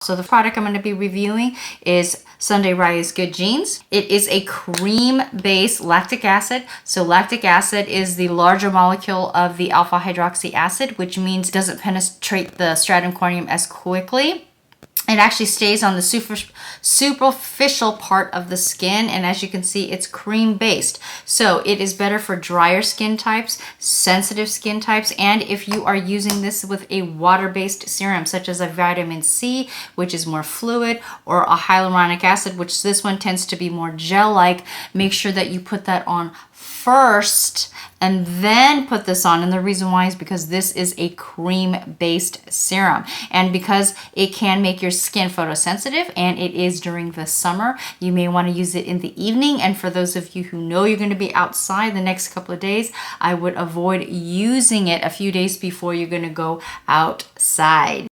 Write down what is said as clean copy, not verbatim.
So the product I'm going to be reviewing is Sunday Rise Good Genes. It is a cream-based lactic acid. So lactic acid is the larger molecule of the alpha hydroxy acid, which means it doesn't penetrate the stratum corneum as quickly. It actually stays on the superficial part of the skin, and as you can see, it's cream based. So it is better for drier skin types, sensitive skin types, and if you are using this with a water-based serum, such as a vitamin C, which is more fluid, or a hyaluronic acid, which this one tends to be more gel-like, make sure that you put that on first and then put this on. And the reason why is because this is a cream-based serum, and because it can make your skin photosensitive, and it is during the summer, you may want to use it in the evening. And for those of you who know you're going to be outside the next couple of days, I would avoid using it a few days before you're going to go outside.